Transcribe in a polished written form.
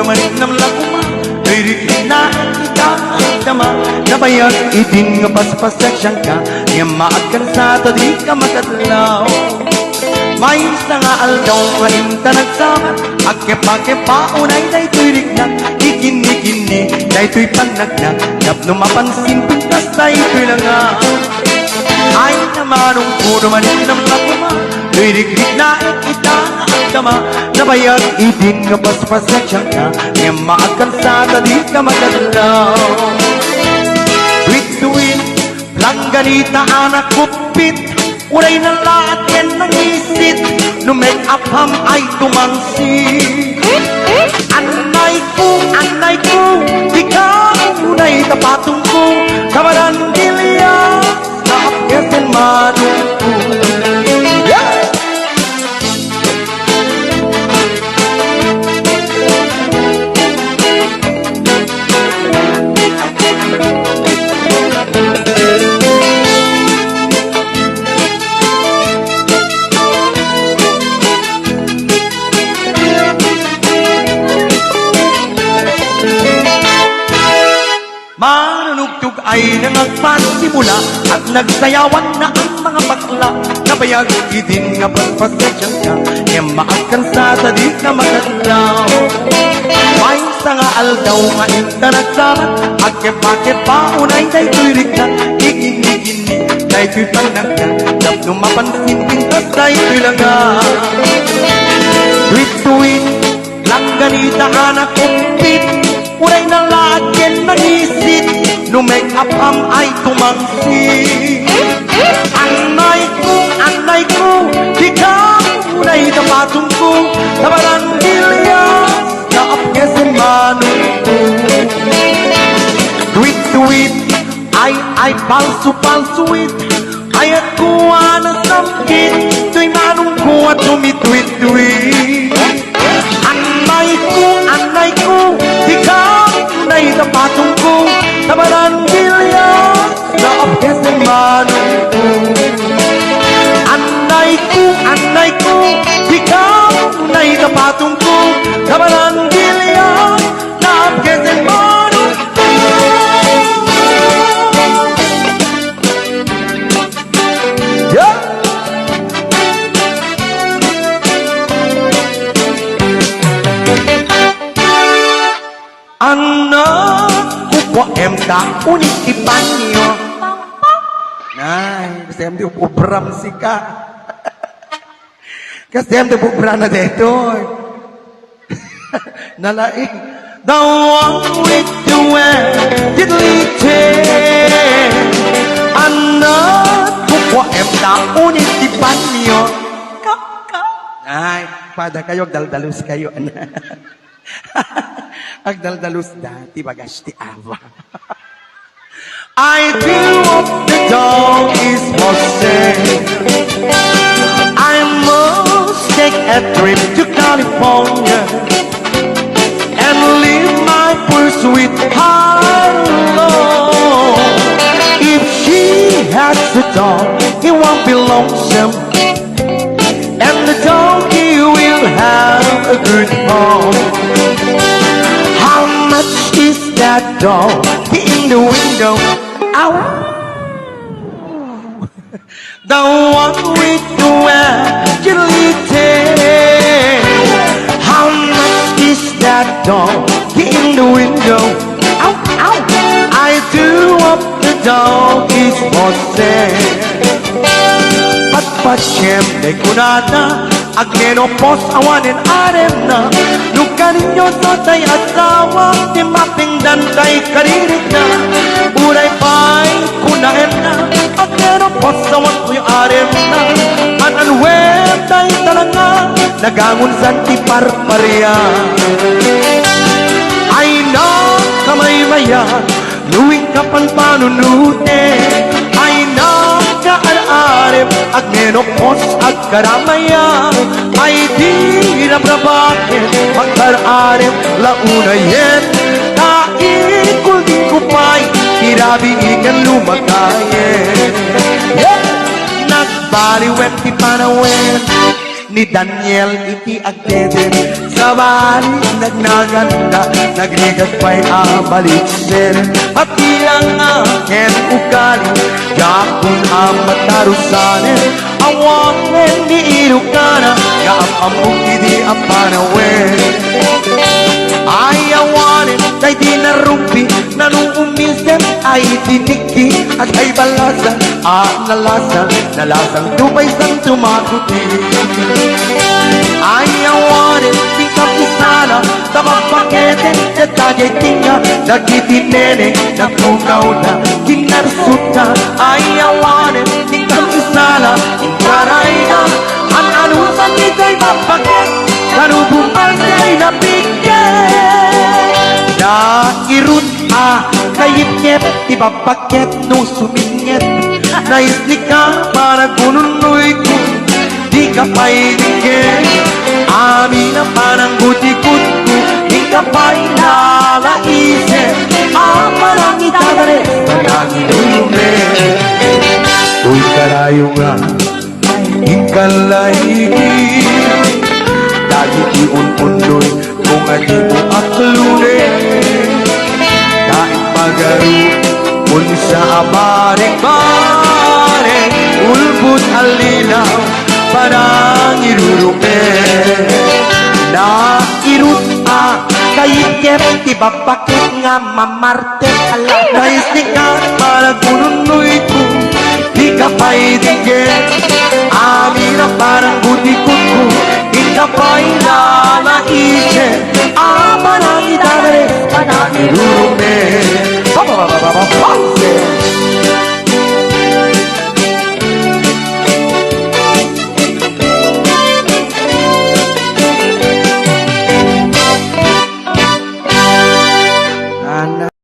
maninam lakuma Liriklik na ikakama Nabayag itin nga paspaseksyan ka Nga maagkan sa to di ka makadlaw May isa nga aldaw nga inta nagsamat Agkepa-kepa unay daytoy riknak Ikini-kini daytoy panagnak Napno mapansin pintas daytoy lang nga Ay namanong puno maninam lakuma Liriklik na ikakama Nabayag itin nga paspaseksyan ka Nga maagkan sa to di ka makadlaw Tuwid-tuwid langganita anak kupit Uray na lahat yan nangisit No make up ham ay tumangsit Anay ko Di ka unay tapatong ko Kamarandilya Sa apkesin manong ko Manunugtog ay nangagpasimula At nagsayawan na ang mga bakla Nabayag itin nga pagpasedyan ka Nga maagkan sa di ka makadlaw May sa nga aldaw nga inta nagsamat At kepa-kepa unay daytoy riknak Ikini-kini daytoy panagnak Tapno mapansin pintas daytoy langa Tuwid-tuwid langganita anak kumpit Uray na lahat yan manisit No make up am ay tumangsit Anay ko Di ka unay tapatong ko Sa barangilya Sa apkesin manong ko Tuwid-tuwid Ay palsu-palsuit Ayat ko na samkit To'y manong ko at tumitwid-tuwid Anay ko Di ka unay tapatong ko Sa barangilya Sa apkesin manong ko Anay ko Di ka unay tapatong ko Sa barangilya Sa apkesin manong ko Yeah! Anak ko po em ta unikipan niyo Nay, kasi em di ubram si ka Kasi em di ubram na dito Nalaing The one with the way diddly Anak ko po em ta unikipan niyo Nay, pada kayo daldalus kayo Agdaldalus dati bagas ti awa I do hope the dog is Jose I must take a trip to California And leave my poor sweetheart alone If she has a dog, he won't be lonesome And the dog, he will have a good home How much is that dog in the window? Ow! The one with the agility. How much is that dog in the window? Ow! Ow! I do hope the dog is for sale. Siyempre kunada Aglenopos awanin arem na Luka ninyo sa tay asawa Di mapingdan tay karirik na Uray pa'y kunaem na Aglenopos awan ko'y arem na Ananwem tay talanga Nagangon sa tiparparia Ay na kamay maya Luwing kapan panunute Ay na kaararem Agmenopos agkaramaya Ay di rabrabaken Magkararem launayen Kaikul di kupay Irabi ikan lumagayen Nagbaliwet di panawen ni Daniel iti agdeden sa bali nagnaganda nagligas pa'y abalik seren pati ang aken ukali yakon ang matarusanen awaken ni irukana yaamamong idi ang panawen ayawanin ay di narumpi nanuumisem ay tiniki at ay balasan nalasang tupay sang tumakuti ayawanin di kapisana tamapakete at tagay tinga nagitinene napukaw na kinarsuta ayawanin di kapisana inkaray na ang anusan nito'y mapaket kanubumang sa'y napigyan na irut kayip-nyep ibapaket no suminyet naisli ka para kununoy ko di ka painigin amin ang panang butikot ko di ka pa'y nalaisip parang itabare parang inume tuy karayo nga ikalaigi dagi iun-unoy kung adi mo aklunin kahit pagaru kung sa abaring-baring ulbut alinaw parang irurume na irut kayikep tibapakit nga mamarte ala naisikat para kununoy ko di ka pa'y digin amin ang parang butikot ko di ka pa'y nalaisip parang itabare parang irurume